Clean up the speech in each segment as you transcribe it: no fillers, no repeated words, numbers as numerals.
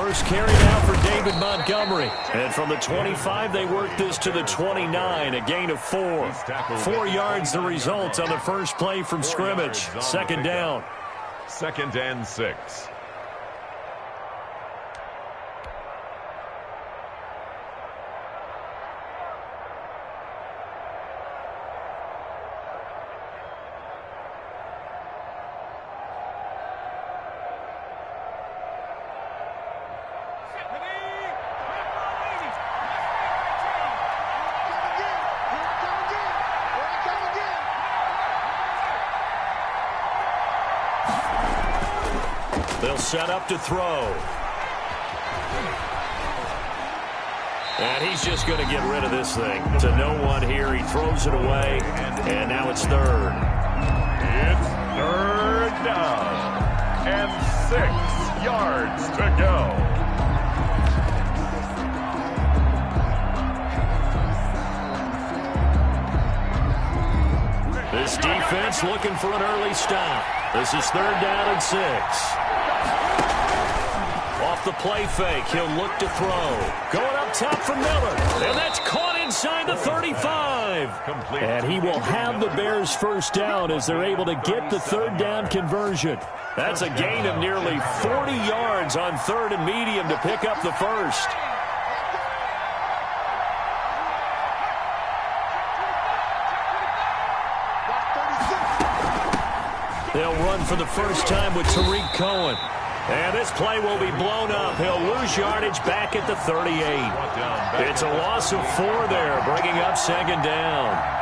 First carry now for David Montgomery. And from the 25, they work this to the 29, a gain of 4. 4 yards the result on the first play from scrimmage. Second down. 2nd and 6. They'll set up to throw. And he's just going to get rid of this thing. To no one here. He throws it away. And now it's third. It's third down. And 6 yards to go. This defense looking for an early stop. This is third down and 6. Off the play fake, he'll look to throw. Going up top for Miller. And that's caught inside the 35. And he will have the Bears first down as they're able to get the third down conversion. That's a gain of nearly 40 yards on third and medium to pick up the first. They'll run for the first time with Tariq Cohen. And this play will be blown up. He'll lose yardage back at the 38. It's a loss of 4 there, bringing up second down.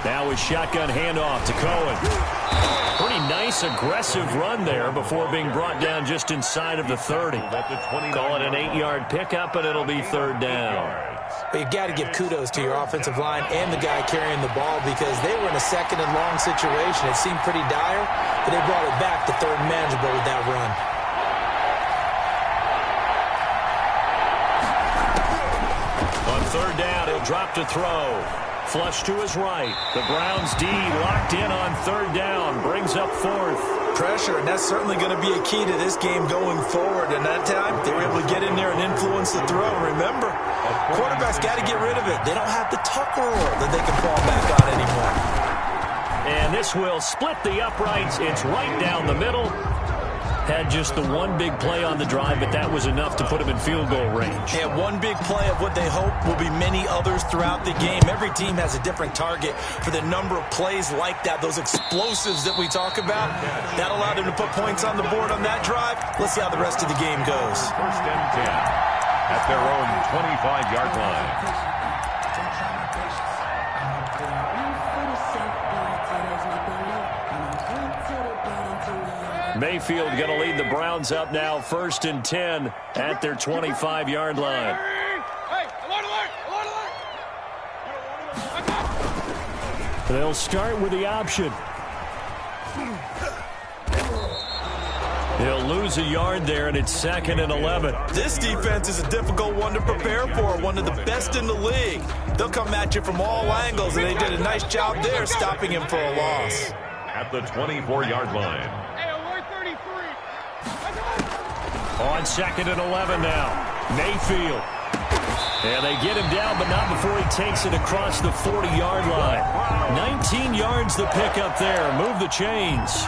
Now a shotgun handoff to Cohen. Pretty nice, aggressive run there before being brought down just inside of the 30. Call it an 8-yard pickup, and it'll be third down. But you've got to give kudos to your offensive line and the guy carrying the ball because they were in a second and long situation. It seemed pretty dire, but they brought it back to third and manageable with that run. On third down, he'll drop to throw. Flush to his right. The Browns D locked in on third down. Brings up fourth. Pressure, and that's certainly going to be a key to this game going forward. And that time, they were able to get in there and influence the throw. Remember, quarterback's got to get rid of it. They don't have the tuck rule that they can fall back on anymore. And this will split the uprights. It's right down the middle. Had just the one big play on the drive, but that was enough to put him in field goal range. And one big play of what they hope will be many others throughout the game. Every team has a different target for the number of plays like that, those explosives that we talk about. That allowed them to put points on the board on that drive. Let's see how the rest of the game goes. First and 10 at their own 25-yard line. Mayfield going to lead the Browns up now, first and 10 at their 25-yard line. They'll start with the option. He'll lose a yard there, and it's second and 11. This defense is a difficult one to prepare for, one of the best in the league. They'll come at you from all angles, and they did a nice job there stopping him for a loss. At the 24-yard line. On second and 11 now. Mayfield. And they get him down, but not before he takes it across the 40-yard line. 19 yards the pickup there. Move the chains.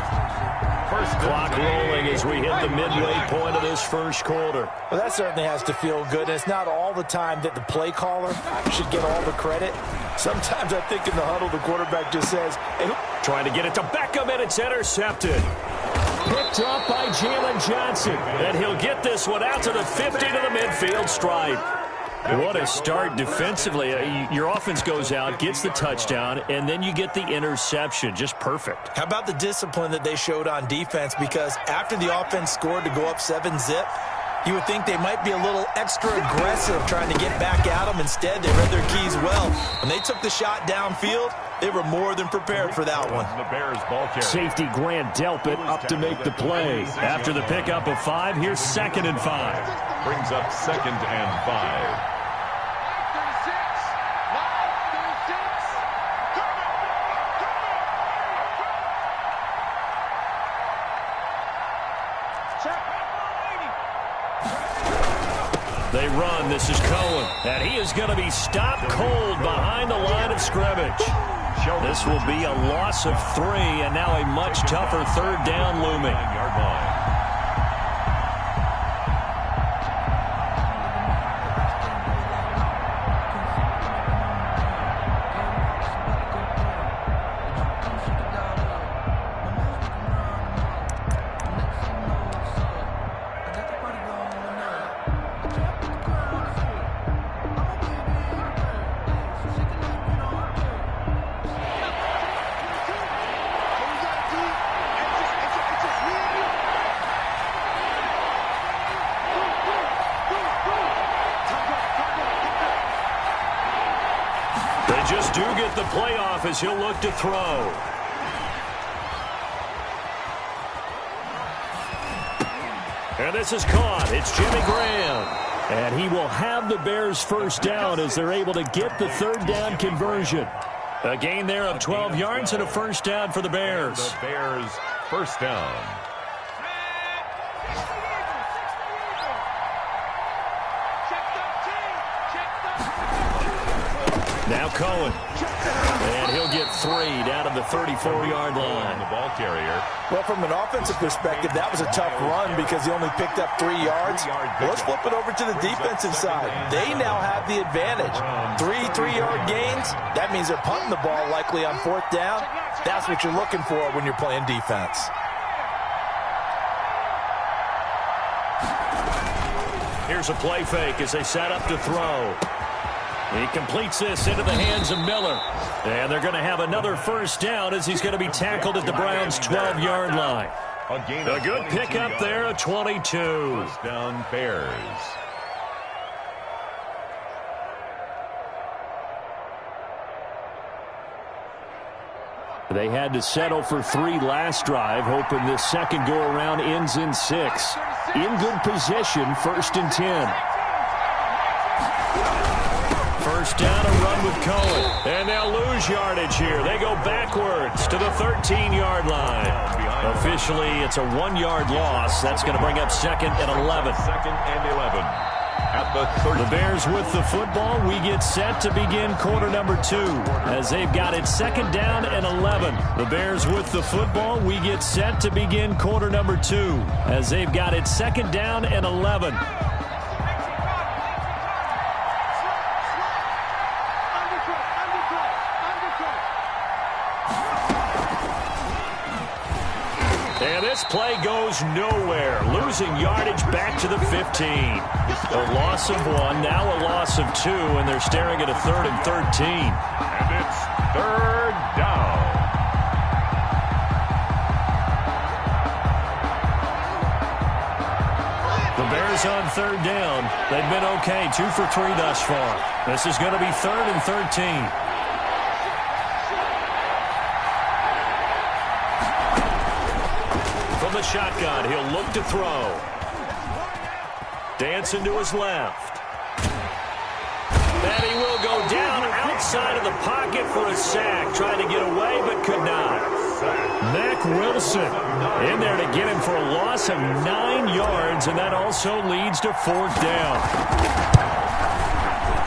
First clock rolling as we hit the midway point of this first quarter. Well, that certainly has to feel good. And it's not all the time that the play caller should get all the credit. Sometimes I think in the huddle, the quarterback just says, hey, trying to get it to Beckham, and it's intercepted. Picked up by Jalen Johnson. And he'll get this one out to the 50 to the midfield stripe. What a start defensively. Your offense goes out, gets the touchdown, and then you get the interception. Just perfect. How about the discipline that they showed on defense? Because after the offense scored to go up 7-zip, you would think they might be a little extra aggressive trying to get back at them. Instead, they read their keys well. When they took the shot downfield, They were more than prepared for that one. The Bears ball carrier. Safety Grant Delpit up to make the play. After the pickup of 5, here's 2nd and 5. Brings up 2nd and 5. They run. This is Cohen. And he is going to be stopped cold behind the line of scrimmage. This will be a loss of 3, and now a much tougher 3rd down looming. 9-yard line. Just do get the playoff as he'll look to throw. And this is caught. It's Jimmy Graham. And he will have the Bears first down as they're able to get the 3rd down conversion. A gain there of 12 yards and a first down for the Bears. The Bears first down. Now Cohen. And he'll get 3 down to the 34-yard line. The ball carrier. Well, from an offensive perspective, that was a tough run because he only picked up 3 yards. Well, let's flip it over to the defensive side. They now have the advantage. 3 3-yard gains. That means they're punting the ball likely on 4th down. That's what you're looking for when you're playing defense. Here's a play fake as they set up to throw. He completes this into the hands of Miller. And they're going to have another first down as he's going to be tackled at the Browns' 12-yard line. A good pickup there, a 22. First down, Bears. They had to settle for 3 last drive, hoping this second go-around ends in 6. In good position, 1st and 10. First down, a run with Cohen. And they'll lose yardage here. They go backwards to the 13-yard line. Officially, it's a 1-yard loss. That's going to bring up 2nd and 11. 2nd and 11. At the The Bears with the football. We get set to begin quarter number 2 as they've got it 2nd down and 11. The Bears with the football. We get set to begin quarter number 2 as they've got it 2nd down and 11. And this play goes nowhere. Losing yardage back to the 15. A loss of 1, now a loss of 2, and they're staring at a 3rd and 13. And it's 3rd down. The Bears on 3rd down. They've been okay, 2 for 3 thus far. This is going to be 3rd and 13. From the shotgun, he'll look to throw. Dancing to his left. And he will go down outside of the pocket for a sack. Trying to get away, but could not. Mack Wilson in there to get him for a loss of 9 yards, and that also leads to 4th down.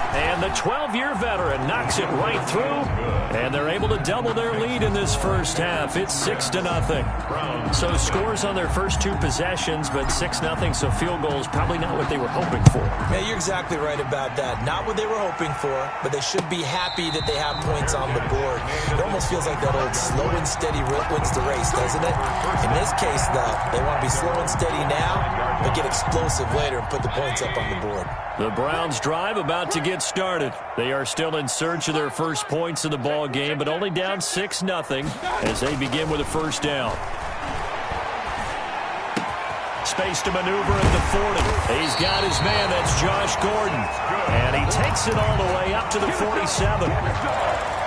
And the 12-year veteran knocks it right through, and they're able to double their lead in this first half. It's 6-0. So scores on their first 2 possessions, but 6-0, so field goals probably not what they were hoping for. Yeah, you're exactly right about that. Not what they were hoping for, but they should be happy that they have points on the board. It almost feels like that old slow and steady wins the race, doesn't it? In this case, though, they want to be slow and steady now, but get explosive later and put the points up on the board. The Browns drive about to get started. They are still in search of their first points in the ball game, but only down 6-0 as they begin with a first down. Space to maneuver at the 40. He's got his man. That's Josh Gordon. And he takes it all the way up to the 47.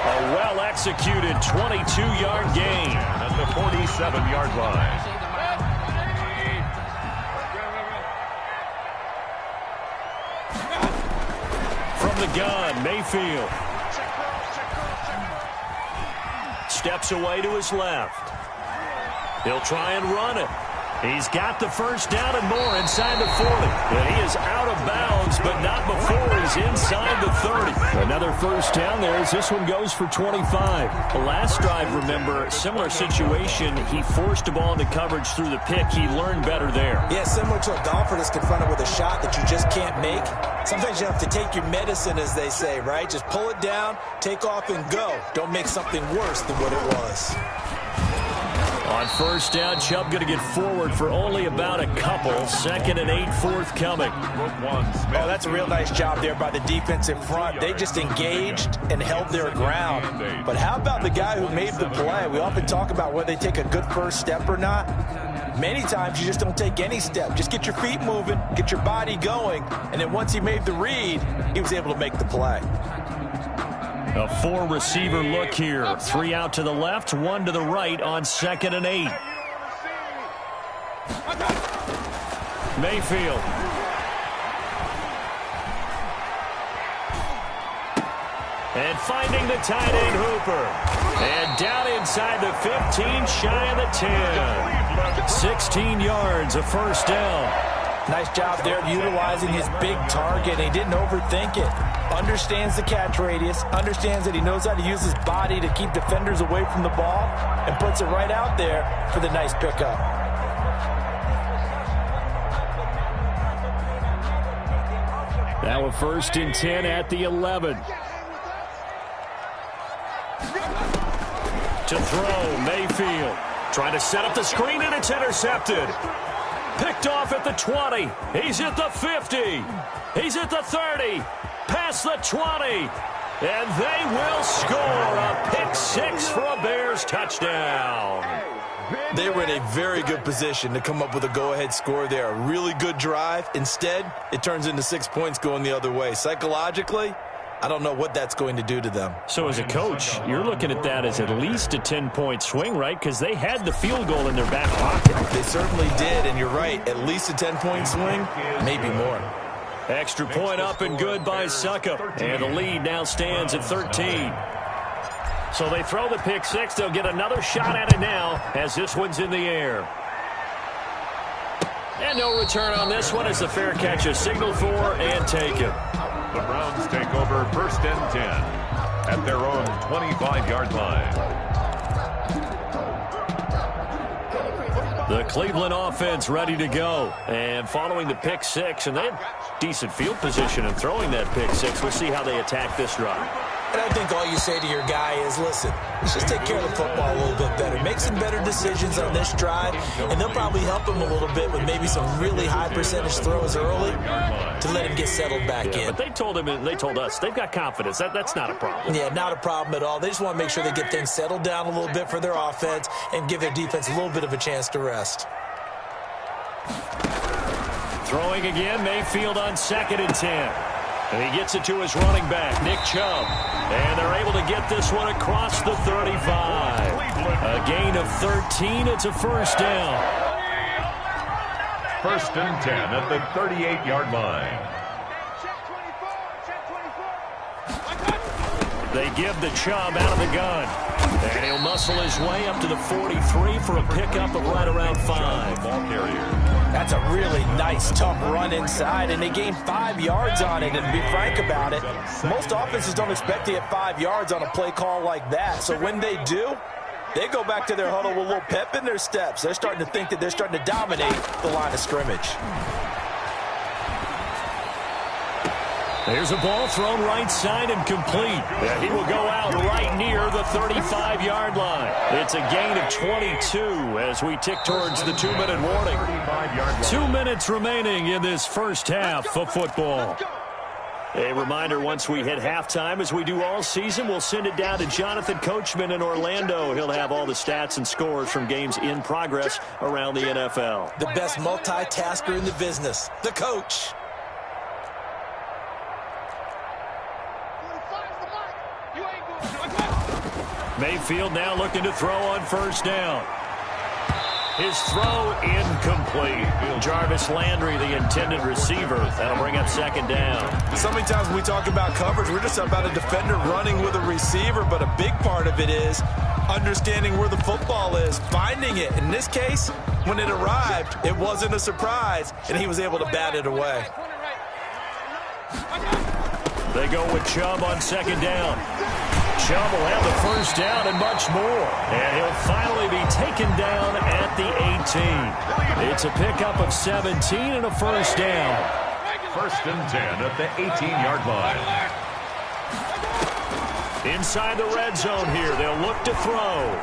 A well-executed 22-yard gain. At the 47-yard line. From the gun, Mayfield. Steps away to his left. He'll try and run it. He's got the first down and more inside the 40. And he is out of bounds, but not before he's inside the 30. Another first down there as this one goes for 25. The last drive, remember, similar situation. He forced the ball into coverage through the pick. He learned better there. Yeah, similar to a golfer that's confronted with a shot that you just can't make. Sometimes you have to take your medicine, as they say, right? Just pull it down, take off, and go. Don't make something worse than what it was. On first down, Chubb going to get forward for only about a couple. 2nd and 8 forthcoming. Oh, that's a real nice job there by the defense in front. They just engaged and held their ground. But how about the guy who made the play? We often talk about whether they take a good first step or not. Many times you just don't take any step. Just get your feet moving, get your body going, and then once he made the read, he was able to make the play. A 4-receiver look here. 3 out to the left, 1 to the right on 2nd and 8. Mayfield. And finding the tight end Hooper. And down inside the 15, shy of the 10. 16 yards, a first down. Nice job there of utilizing his big target. He didn't overthink it. Understands the catch radius, understands that he knows how to use his body to keep defenders away from the ball, and puts it right out there for the nice pickup. Now a 1st and 10 at the 11. To throw, Mayfield. Trying to set up the screen, and it's intercepted. Picked off at the 20. He's at the 50. He's at the 30. Past the 20. And they will score a pick 6 for a Bears touchdown. They were in a very good position to come up with a go-ahead score there. A really good drive. Instead, it turns into 6 points going the other way. Psychologically, I don't know what that's going to do to them. So as a coach, you're looking at that as at least a 10-point swing, right? Because they had the field goal in their back pocket. They certainly did, and you're right. At least a 10-point swing, maybe more. Extra point up and good by Suckup. And the lead now stands at 13. So they throw the pick 6. They'll get another shot at it now as this one's in the air. And no return on this one as the fair catch is signaled for and taken. The Browns take over 1st and 10 at their own 25-yard line. The Cleveland offense ready to go. And following the pick 6, and they had decent field position in throwing that pick 6. We'll see how they attack this drive. And I think all you say to your guy is, listen, let's just take care of the football a little bit better. Make some better decisions on this drive, and they'll probably help him a little bit with maybe some really high percentage throws early to let him get settled back in. But they told him and they told us they've got confidence. That's not a problem. Yeah, not a problem at all. They just want to make sure they get things settled down a little bit for their offense and give their defense a little bit of a chance to rest. Throwing again, Mayfield on 2nd and 10. And he gets it to his running back, Nick Chubb. And they're able to get this one across the 35. A gain of 13. It's a first down. 1st and 10 at the 38-yard line. They give the Chubb out of the gun. And he'll muscle his way up to the 43 for a pickup of right around 5. Ball carrier. That's a really nice, tough run inside, and they gained 5 yards on it. And to be frank about it, most offenses don't expect to get 5 yards on a play call like that. So when they do, they go back to their huddle with a little pep in their steps. They're starting to think that they're starting to dominate the line of scrimmage. There's a ball thrown right side and complete. And he will go out right near the 35-yard line. It's a gain of 22 as we tick towards the 2-minute warning. 2 minutes remaining in this first half of football. A reminder, once we hit halftime, as we do all season, we'll send it down to Jonathan Coachman in Orlando. He'll have all the stats and scores from games in progress around the NFL. The best multitasker in the business, the coach. Mayfield now looking to throw on first down. His throw incomplete. Jarvis Landry, the intended receiver. That'll bring up second down. So many times when we talk about coverage, we're just about a defender running with a receiver, but a big part of it is understanding where the football is, finding it. In this case, when it arrived, it wasn't a surprise, and he was able to bat it away. They go with Chubb on second down. Chubb will have the first down and much more. And he'll finally be taken down at the 18. It's a pickup of 17 and a first down. First and 10 at the 18-yard line. Inside the red zone here, they'll look to throw.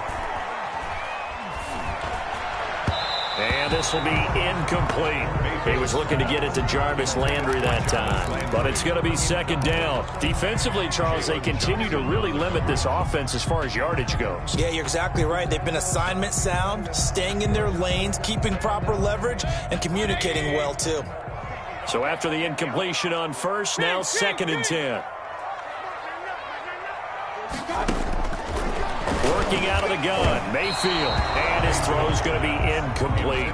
And this will be incomplete. He was looking to get it to Jarvis Landry that time. But it's going to be second down. Defensively, Charles, they continue to really limit this offense as far as yardage goes. Yeah, you're exactly right. They've been assignment sound, staying in their lanes, keeping proper leverage, and communicating well, too. So after the incompletion on first, now second and 10. Working out of the gun, Mayfield, and his throw's going to be incomplete.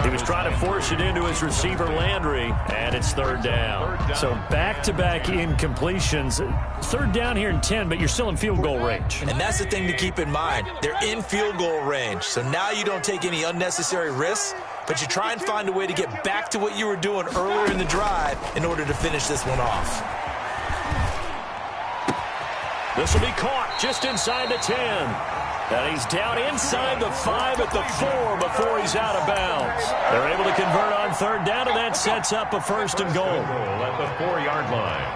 He was trying to force it into his receiver, Landry, and it's third down. So back-to-back incompletions. Third down here in 10, but you're still in field goal range. And that's the thing to keep in mind. They're in field goal range, so now you don't take any unnecessary risks, but you try and find a way to get back to what you were doing earlier in the drive in order to finish this one off. This will be caught just inside the 10. And he's down inside the 5 at the 4 before he's out of bounds. They're able to convert on third down, and that sets up a first and goal. At the 4-yard line.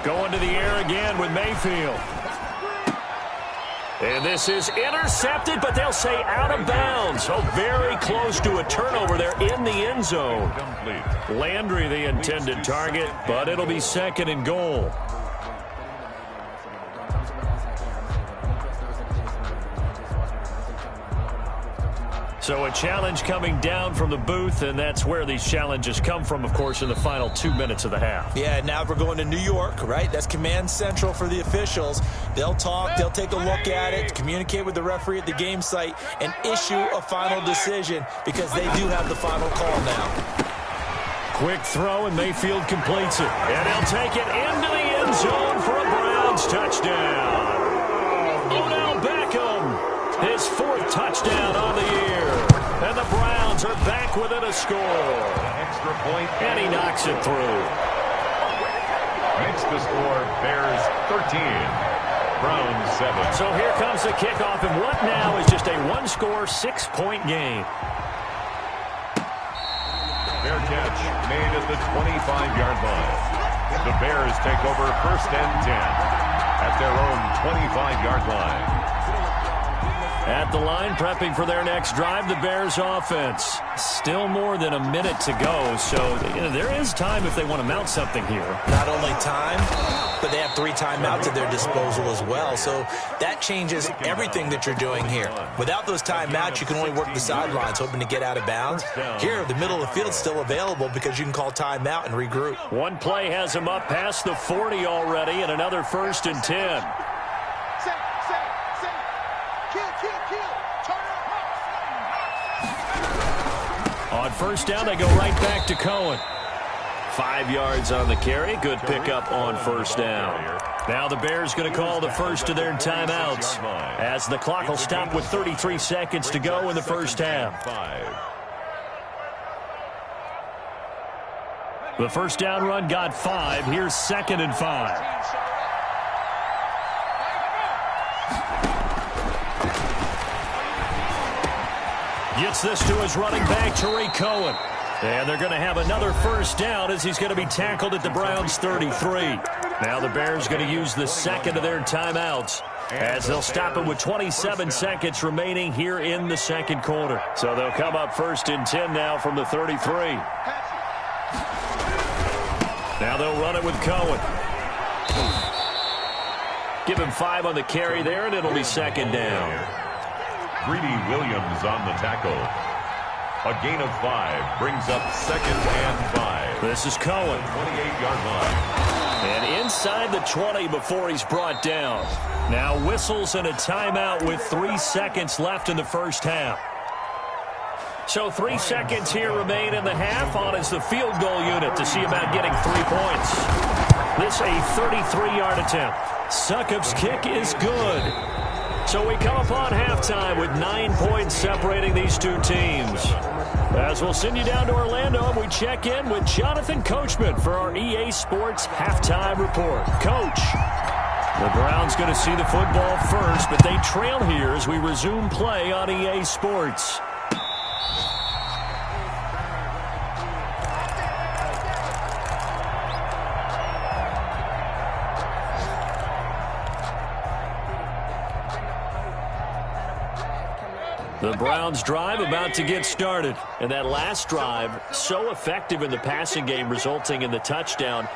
Going to the air again with Mayfield. And this is intercepted, but they'll say out of bounds. So very close to a turnover there in the end zone. Landry, the intended target, but it'll be second and goal. So a challenge coming down from the booth, and that's where these challenges come from, of course, in the final 2 minutes of the half. Yeah, now we're going to New York, right? That's command central for the officials. They'll talk, they'll take a look at it, communicate with the referee at the game site, and issue a final decision because they do have the final call now. Quick throw, and Mayfield completes it. And he'll take it into the end zone for a Browns touchdown. Odell Beckham, his 4th touchdown on the year. And the Browns are back within a score. Extra point. And he knocks it through. Makes the score Bears 13, Browns 7. So here comes the kickoff, and what now is just a one-score, 6-point game. Fair catch made at the 25-yard line. The Bears take over first and 10 at their own 25-yard line. At the line, prepping for their next drive, the Bears offense. Still more than a minute to go, so there is time if they want to mount something here. Not only time, but they have 3 timeouts at their disposal as well, so that changes everything that you're doing here. Without those timeouts, you can only work the sidelines, hoping to get out of bounds. Here, the middle of the field's still available because you can call timeout and regroup. One play has him up past the 40 already, and another first and 10. On first down, they go right back to Cohen. 5 yards on the carry. Good pickup on first down. Now the Bears going to call the first of their timeouts as the clock will stop with 33 seconds to go in the first half. The first down run got 5. Here's second and 5. Gets this to his running back, Tariq Cohen. And they're going to have another first down as he's going to be tackled at the Browns' 33. Now the Bears going to use the second of their timeouts as they'll stop him with 27 seconds remaining here in the second quarter. So they'll come up first and 10 now from the 33. Now they'll run it with Cohen. Give him 5 on the carry there, and it'll be second down. Greedy Williams on the tackle. A gain of 5 brings up 2nd and 5. This is Cohen. 28-yard line. And inside the 20 before he's brought down. Now whistles and a timeout with 3 seconds left in the first half. So 3 seconds here remain in the half. On is the field goal unit to see about getting 3 points. This a 33-yard attempt. Succop's kick is good. So we come upon halftime with 9 points separating these two teams. As we'll send you down to Orlando, and we check in with Jonathan Coachman for our EA Sports Halftime Report. Coach, the Browns going to see the football first, but they trail here as we resume play on EA Sports. The Browns drive about to get started. And that last drive, so effective in the passing game, resulting in the touchdown.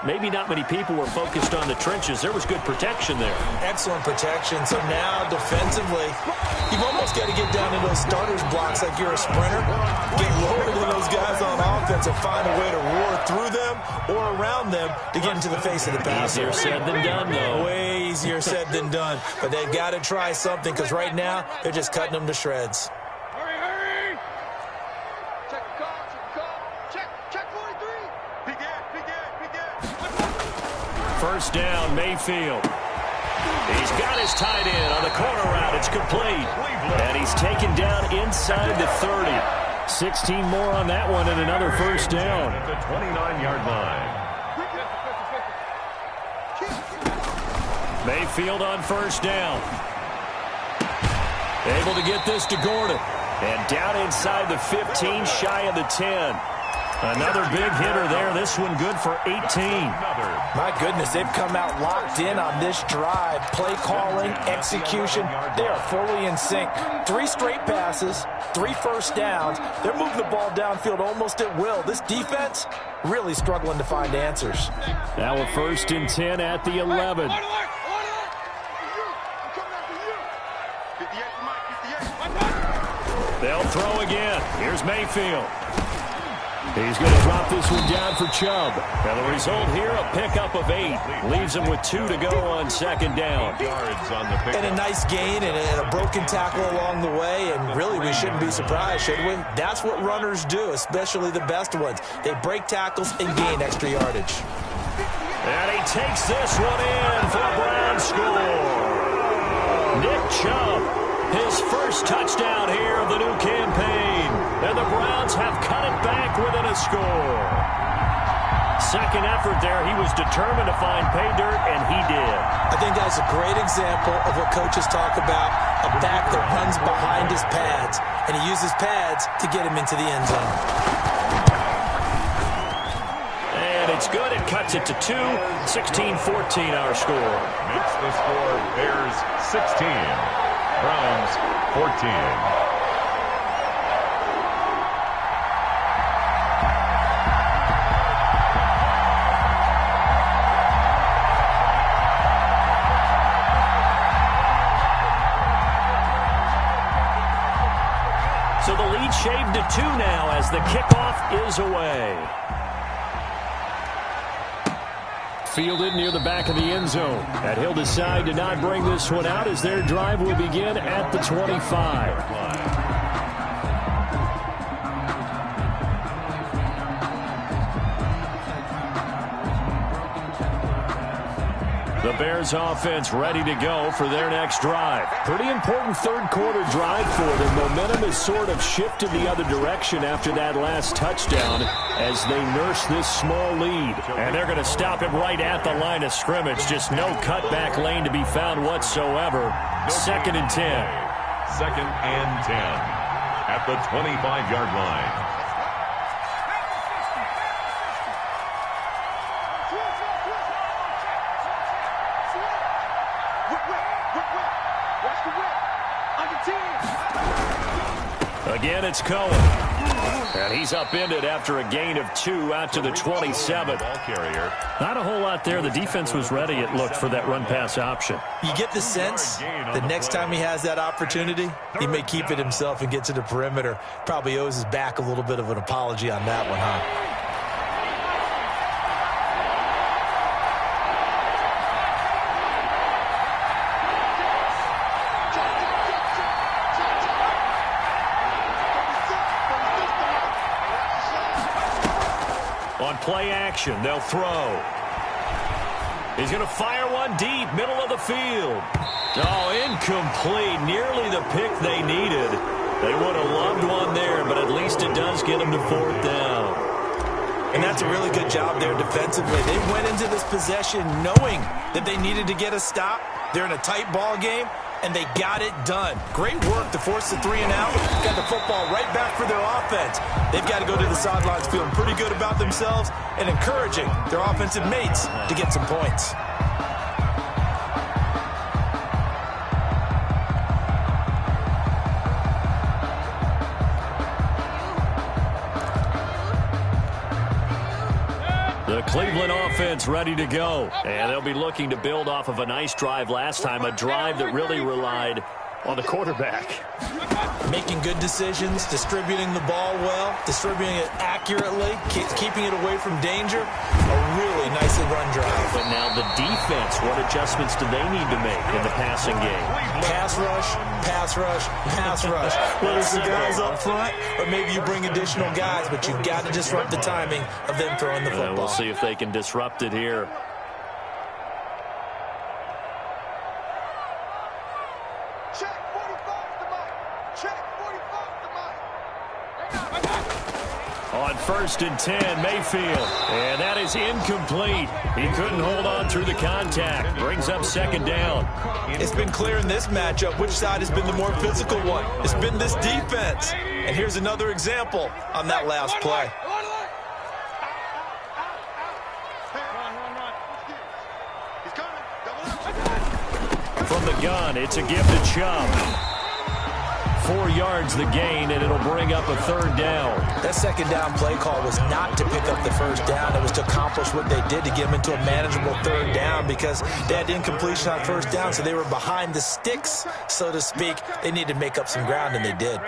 Maybe not many people were focused on the trenches. There was good protection there. Excellent protection. So now, defensively, you've almost got to get down to those starters blocks like you're a sprinter. Get lower than those guys on offense and find a way to roar through them or around them to get into the face of the passer. Easier said than done, though. Way easier said than done. But they've got to try something because right now, they're just cutting them to shreds. First down, Mayfield. He's got his tight end on the corner route. It's complete. And he's taken down inside the 30. 16 more on that one and another first down. At the 29-yard line. Mayfield on first down. Able to get this to Gordon. And down inside the 15, shy of the 10. Another big hitter there. This one good for 18. My goodness, they've come out locked in on this drive. Play calling, execution, they are fully in sync. 3 straight passes, 3 first downs. They're moving the ball downfield almost at will. This defense really struggling to find answers. Now a 1st and 10 at the 11. They'll throw again. Here's Mayfield. He's going to drop this one down for Chubb. And the result here, a pickup of 8. Leaves him with 2 to go on 2nd down. And a nice gain and a broken tackle along the way. And really, we shouldn't be surprised, should we? That's what runners do, especially the best ones. They break tackles and gain extra yardage. And he takes this one in for a Brown score. Nick Chubb, his first touchdown here of the new campaign. And the Browns have cut it back within a score. Second effort there, he was determined to find pay dirt, and he did. I think that's a great example of what coaches talk about, a back that runs behind his pads, and he uses pads to get him into the end zone. And it's good. It cuts it to 2. 16-14 our score. Makes the score Bears 16, Browns 14. So the lead shaved to 2 now as the kickoff is away. Fielded near the back of the end zone. And he'll decide to not bring this one out as their drive will begin at the 25. The Bears offense ready to go for their next drive. Pretty important third quarter drive for them. Momentum has sort of shifted the other direction after that last touchdown as they nurse this small lead. And they're going to stop him right at the line of scrimmage. Just no cutback lane to be found whatsoever. 2nd and 10. 2nd and 10 at the 25-yard line. Again, it's Cohen. And he's upended after a gain of 2 out to the 27. Not a whole lot there. The defense was ready, it looked, for that run-pass option. You get the sense the next time he has that opportunity, he may keep it himself and get to the perimeter. Probably owes his back a little bit of an apology on that one, huh? On play action, they'll throw. He's going to fire one deep, middle of the field. Oh, incomplete. Nearly the pick they needed. They would have loved one there, but at least it does get them to 4th down. And that's a really good job there defensively. They went into this possession knowing that they needed to get a stop. They're in a tight ball game, and they got it done. Great work to force the 3 and out. Got the football right back for their offense. They've got to go to the sidelines feeling pretty good about themselves and encouraging their offensive mates to get some points. The Cleveland offense ready to go. And they'll be looking to build off of a nice drive last time, a drive that really relied on the quarterback. Making good decisions, distributing the ball well, distributing it accurately, keeping it away from danger. A really nicely run drive. But now the defense, what adjustments do they need to make in the passing game? Pass rush, pass rush, pass rush. Whether it's the guys up front or maybe you bring additional guys, but you've got to disrupt the timing of them throwing the football. We'll see if they can disrupt it here. On 1st and 10, Mayfield. And that is incomplete. He couldn't hold on through the contact. Brings up 2nd down. It's been clear in this matchup which side has been the more physical one. It's been this defense. And here's another example on that last play. From the gun, it's a give to Chubb. 4 yards the gain, and it'll bring up a 3rd down. That 2nd down play call was not to pick up the 1st down. It was to accomplish what they did to get them into a manageable 3rd down because they had incompletion on 1st down, so they were behind the sticks, so to speak. They needed to make up some ground, and they did.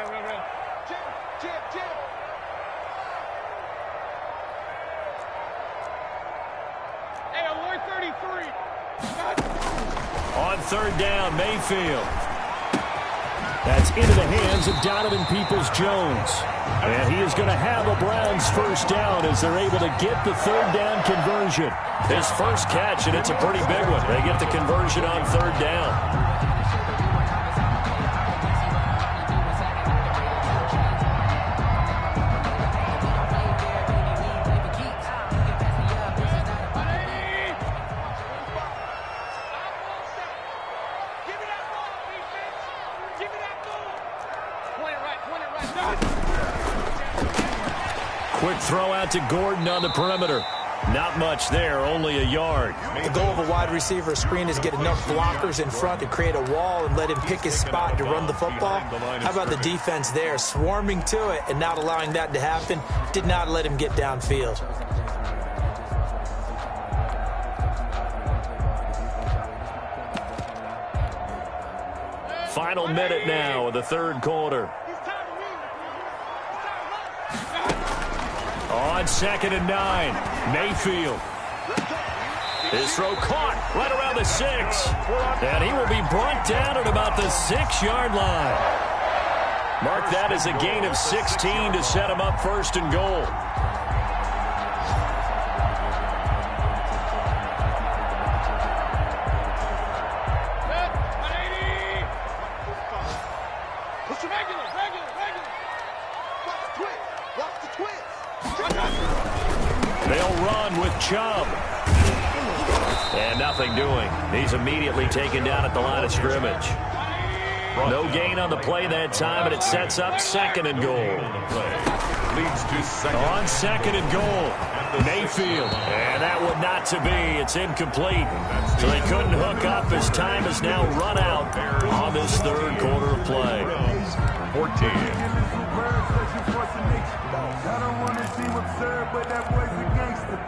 On 3rd down, Mayfield. That's into the hands of Donovan Peoples-Jones. And he is going to have a Browns 1st down as they're able to get the 3rd down conversion. His first catch, and it's a pretty big one. They get the conversion on 3rd down. Quick throw out to Gordon on the perimeter. Not much there, only a yard. The goal of a wide receiver screen is get enough blockers in front to create a wall and let him pick his spot to run the football. How about the defense there, swarming to it and not allowing that to happen? Did not let him get downfield. Final minute now of the 3rd quarter. On 2nd and 9, Mayfield. His throw caught right around the 6. And he will be brought down at about the 6-yard line. Mark that as a gain of 16 to set him up 1st and goal. They'll run with Chubb. And nothing doing. He's immediately taken down at the line of scrimmage. No gain on the play that time, and it sets up 2nd and goal. On 2nd and goal, Mayfield. And that one not to be. It's incomplete. So they couldn't hook up as time has now run out on this 3rd quarter of play. 14. I don't want to seem absurd, but that boy's a gangster.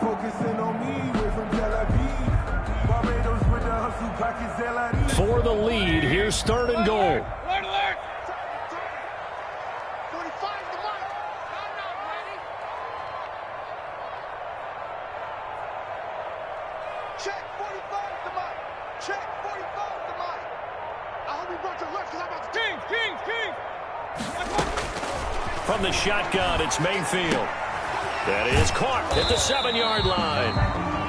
Focusing on me, way from Tel Aviv. Barbados with the hustle, pockets LID. For the lead, here's 3rd and goal. Alert, alert! 45 the mark. I'm not ready. Check 45 the mark. Check 45 the mark. I hope he brought your left because I'm about to... King! From the shotgun, it's Mayfield. That is caught at the 7-yard line.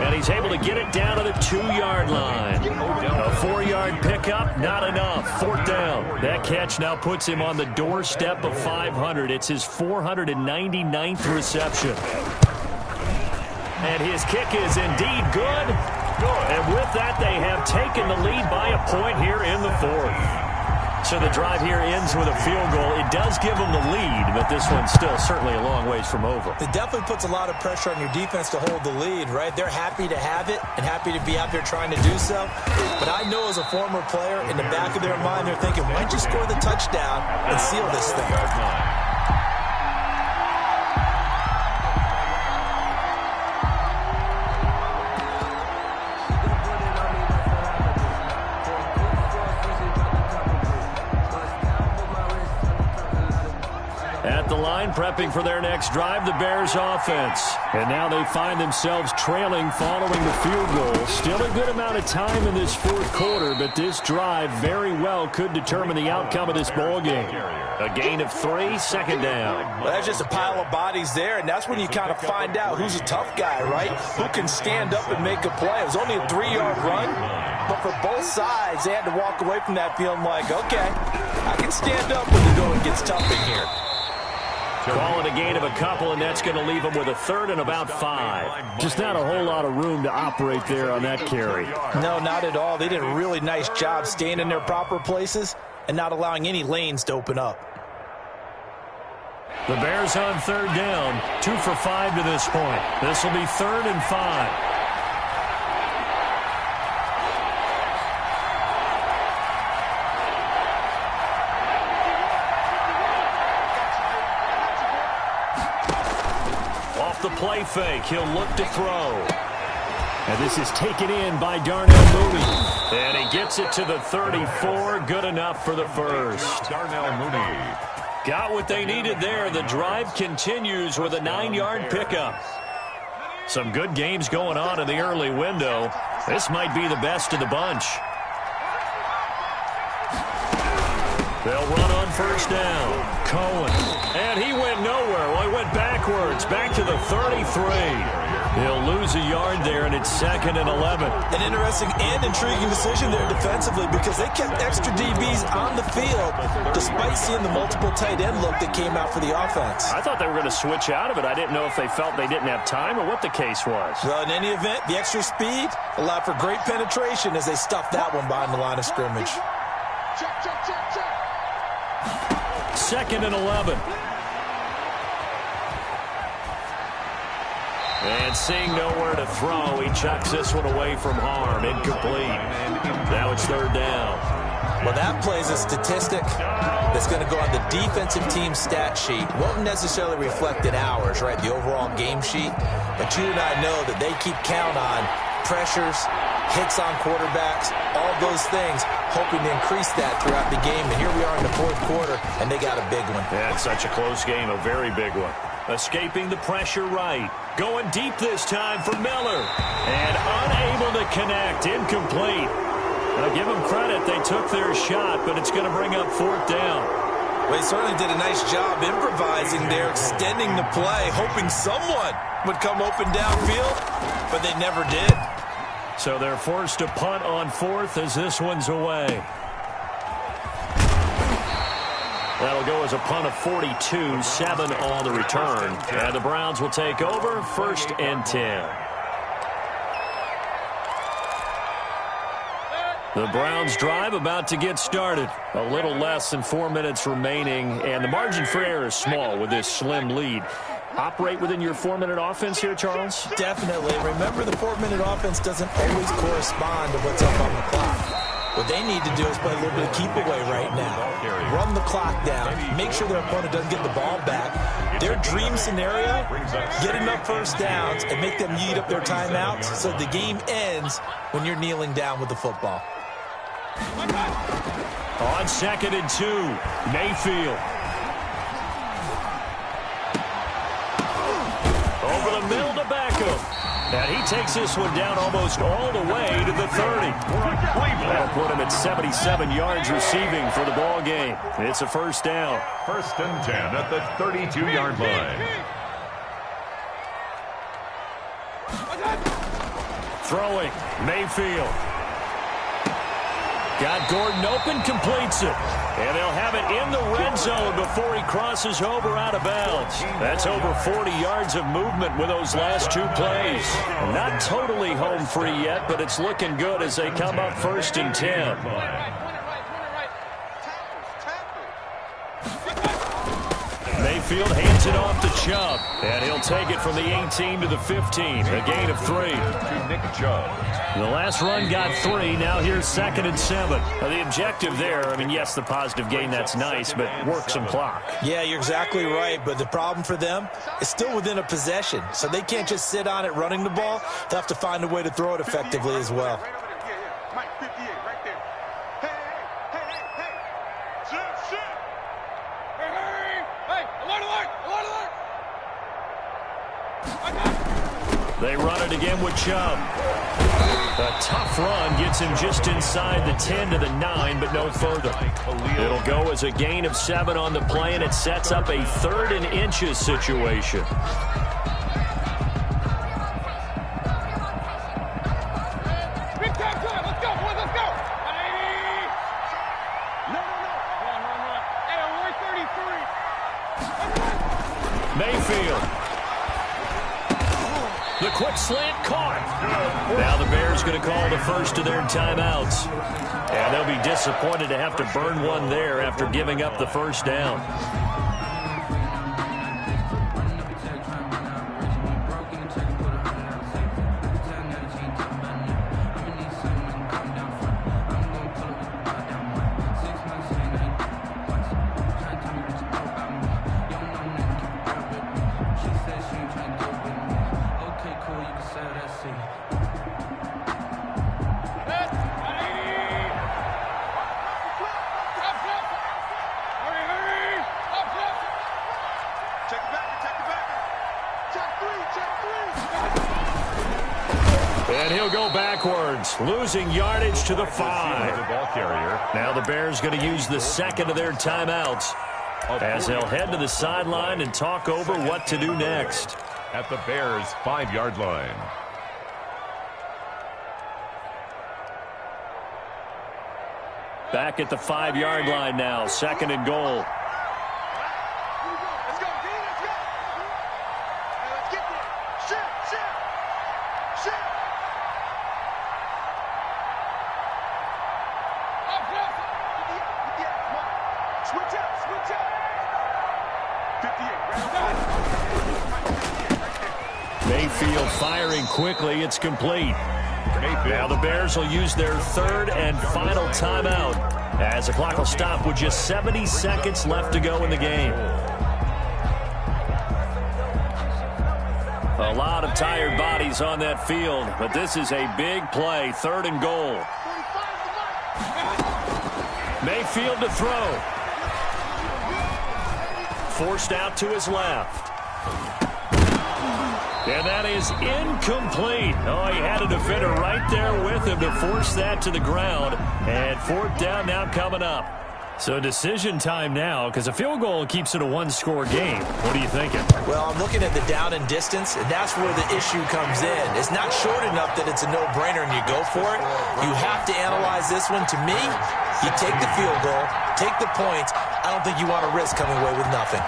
And he's able to get it down to the 2-yard line. A 4-yard pickup, not enough. 4th down. That catch now puts him on the doorstep of 500. It's his 499th reception. And his kick is indeed good. And with that, they have taken the lead by a point here in the 4th. So the drive here ends with a field goal. It does give them the lead, but this one's still certainly a long ways from over. It definitely puts a lot of pressure on your defense to hold the lead, right? They're happy to have it and happy to be out there trying to do so. But I know as a former player, in the back of their mind, they're thinking, why don't you score the touchdown and seal this thing? At the line, prepping for their next drive, the Bears offense. And now they find themselves trailing following the field goal. Still a good amount of time in this 4th quarter, but this drive very well could determine the outcome of this ball game. A gain of 3, 2nd down. Well, that's just a pile of bodies there, and that's when you kind of find out who's a tough guy, right? Who can stand up and make a play. It was only a 3-yard run, but for both sides, they had to walk away from that feeling like, okay, I can stand up when the going gets tough in here. Call it a gain of a couple, and that's going to leave them with a 3rd and about 5. Just not a whole lot of room to operate there on that carry. No, not at all. They did a really nice job staying in their proper places and not allowing any lanes to open up. The Bears on 3rd down, 2 for 5 to this point. This will be 3rd and 5. The play fake. He'll look to throw. And this is taken in by Darnell Mooney. And he gets it to the 34. Good enough for the first. Darnell Mooney. Got what they needed there. The drive continues with a 9-yard pickup. Some good games going on in the early window. This might be the best of the bunch. They'll run on 1st down. Cohen. And he went nowhere. Well, he went backwards. Back to the 33. He'll lose a yard there, and it's 2nd and 11. An interesting and intriguing decision there defensively because they kept extra DBs on the field despite seeing the multiple tight end look that came out for the offense. I thought they were going to switch out of it. I didn't know if they felt they didn't have time or what the case was. Well, in any event, the extra speed allowed for great penetration as they stuffed that one behind the line of scrimmage. Check. 2nd and 11. And seeing nowhere to throw, he chucks this one away from harm. Incomplete. Now it's 3rd down. Well, that plays a statistic that's going to go on the defensive team stat sheet. Won't necessarily reflect in ours, right, the overall game sheet. But you and I know that they keep count on pressures, hits on quarterbacks, all those things, hoping to increase that throughout the game. And here we are in the 4th quarter, and they got a big one. Yeah, it's such a close game, a very big one. Escaping the pressure right. Going deep this time for Miller. And unable to connect. Incomplete. Now, give them credit. They took their shot, but it's going to bring up 4th down. Well, he certainly did a nice job improvising there, extending the play, hoping someone would come open downfield, but they never did. So they're forced to punt on 4th as this one's away. That'll go as a punt of 42, 7 on the return. And the Browns will take over 1st and 10. The Browns drive about to get started. A little less than 4 minutes remaining, and the margin for error is small with this slim lead. Operate within your 4-minute offense here, Charles? Definitely. Remember, the 4-minute offense doesn't always correspond to what's up on the clock. What they need to do is play a little bit of keep away right now. Run the clock down. Make sure their opponent doesn't get the ball back. Their dream scenario, get enough first downs and make them eat up their timeouts so the game ends when you're kneeling down with the football. On 2nd and 2, Mayfield. Over the middle to Beckham. And he takes this one down almost all the way to the 30. That'll put him at 77 yards receiving for the ball game. It's a first down. 1st and 10 at the 32-yard line. Throwing, Mayfield. Got Gordon open, completes it. And they'll have it in the red zone before he crosses over out of bounds. That's over 40 yards of movement with those last 2 plays. Not totally home free yet, but it's looking good as they come up 1st and 10. Mayfield hands it off to Chubb, and he'll take it from the 18 to the 15, a gain of 3. Nick Chubb. The last run got 3. Now here's 2nd and 7. The objective there, I mean, yes, the positive gain, that's nice, but work some clock. Yeah, you're exactly right, but the problem for them is still within a possession, so they can't just sit on it running the ball. They'll have to find a way to throw it effectively as well. They run it again with Chubb. A tough run gets him just inside the 10 to the 9, but no further. It'll go as a gain of 7 on the play, and it sets up a 3rd and inches situation. Mayfield. The quick slant caught. Now the Bears going to call the first of their timeouts. And they'll be disappointed to have to burn one there after giving up the first down. And he'll go backwards, losing yardage to the 5. Now the Bears going to use the 2nd of their timeouts as they'll head to the sideline and talk over what to do next. At the Bears' 5-yard line. Back at the 5-yard line now, 2nd and goal. Mayfield firing quickly. It's complete. Now the Bears will use their 3rd and final timeout as the clock will stop with just 70 seconds left to go in the game. A lot of tired bodies on that field, but this is a big play. 3rd and goal. Mayfield to throw. Forced out to his left. And that is incomplete. Oh, he had a defender right there with him to force that to the ground. And 4th down now coming up. So decision time now, because a field goal keeps it a 1-score game. What are you thinking? Well, I'm looking at the down and distance, and that's where the issue comes in. It's not short enough that it's a no-brainer and you go for it. You have to analyze this one. To me, you take the field goal, take the points. I don't think you want to risk coming away with nothing.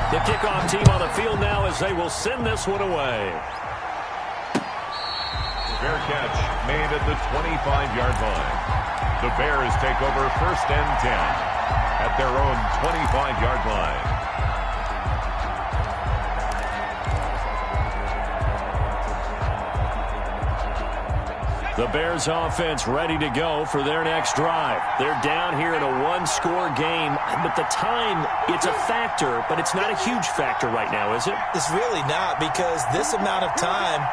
The kickoff team on the field now as they will send this one away. Fair catch made at the 25-yard line. The Bears take over 1st and 10 at their own 25-yard line. The Bears offense ready to go for their next drive. They're down here in a one-score game, but the time, it's a factor, but it's not a huge factor right now, is it? It's really not, because this amount of time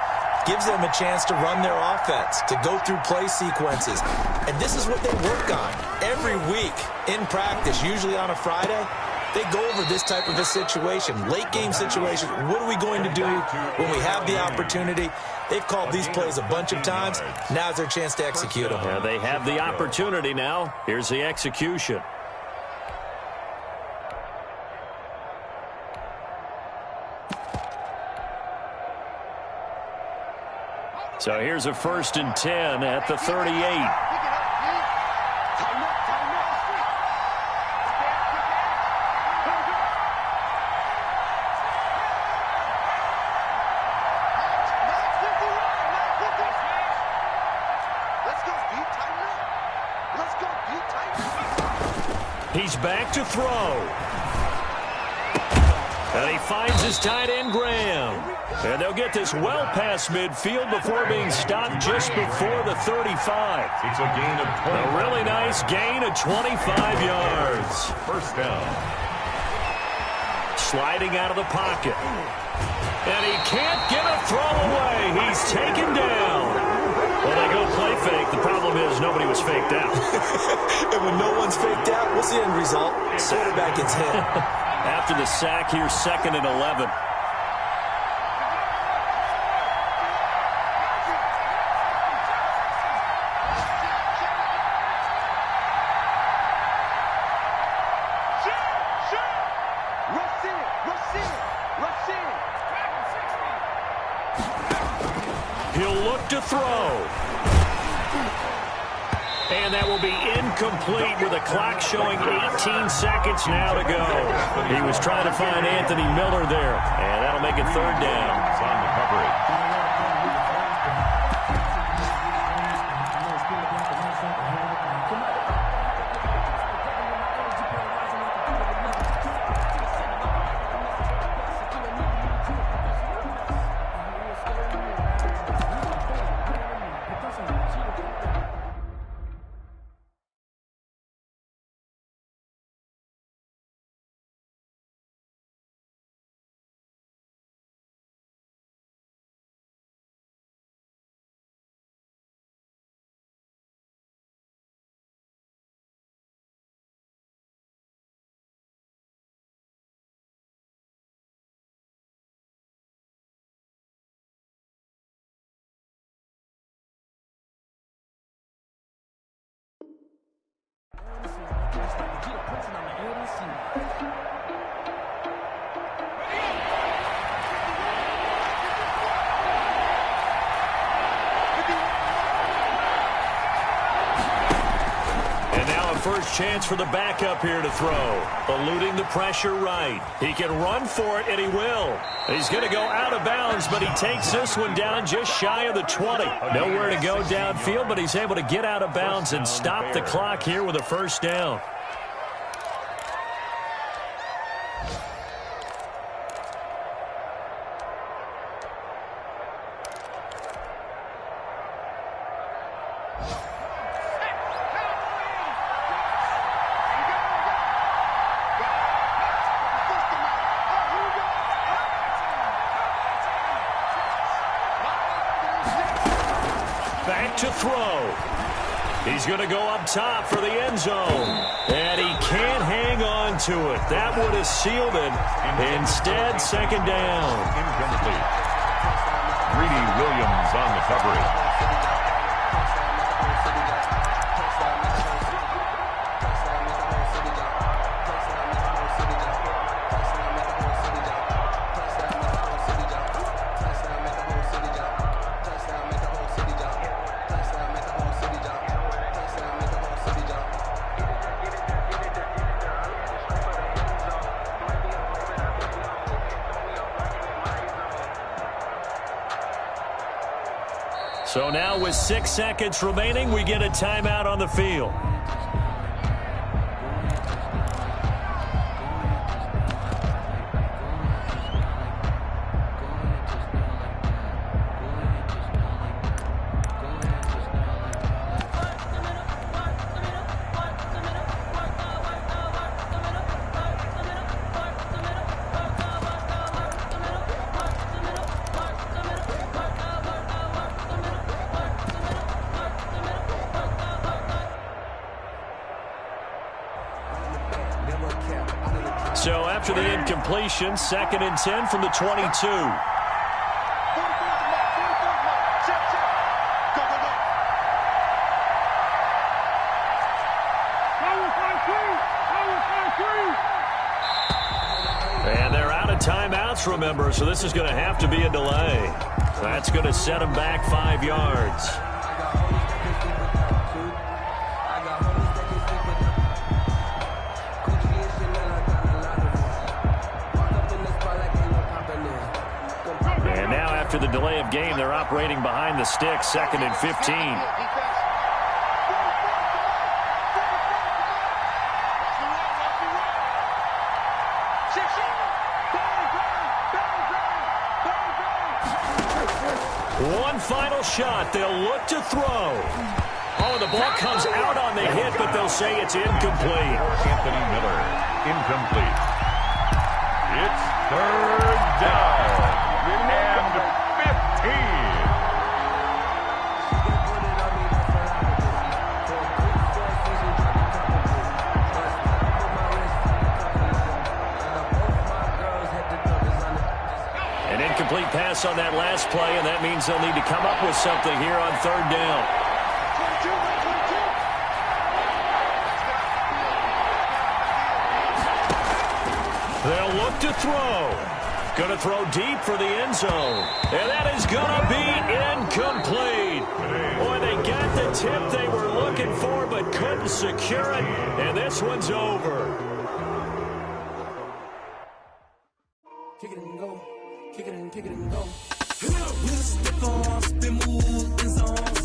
gives them a chance to run their offense, to go through play sequences. And this is what they work on every week in practice, usually on a Friday. They go over this type of a situation, late-game situation. What are we going to do when we have the opportunity? They've called these plays a bunch of times. Now's their chance to execute them. Yeah, they have the opportunity now. Here's the execution. So here's a 1st and 10 at the 38. He's back to throw. And he finds his tight end, Graham. And they'll get this well past midfield before being stopped just before the 35. It's a gain of 20. A really nice gain of 25 yards. First down. Sliding out of the pocket. And he can't get a throw away. He's taken down. Well, they go play fake. The problem is nobody was faked out. And when no one's faked out, what's the end result? Quarterback gets hit. After the sack, here's 2nd and 11. He'll look to throw. And that will be incomplete with a clock showing 18 seconds now to go. He was trying to find Anthony Miller there, and that'll make it 3rd down. It's on the coverage. First chance for the backup here to throw. Eluding the pressure right. He can run for it, and he will. He's going to go out of bounds, but he takes this one down just shy of the 20. Nowhere to go downfield, but he's able to get out of bounds and stop the clock here with a 1st down. Back to throw. He's going to go up top for the end zone. And he can't hang on to it. That would have sealed it. Instead, 2nd down. Incomplete. Greedy Williams on the coverage. So now with 6 seconds remaining, we get a timeout on the field. So after the incompletion, 2nd and 10 from the 22. And they're out of timeouts, remember, so this is going to have to be a delay. That's going to set them back 5 yards. And now after the delay of game, they're operating behind the sticks, 2nd and 15. One final shot. They'll look to throw. Oh, the ball comes out on the hit, but they'll say it's incomplete. Anthony Miller, incomplete. It's 3rd down and 15. An incomplete pass on that last play, and that means they'll need to come up with something here on 3rd down. They'll look to throw. Going to throw deep for the end zone. And that is going to be incomplete. Boy, they got the tip they were looking for but couldn't secure it. And this one's over. Kick it and go. Kick it and go. With a stick on, spin move, and zone.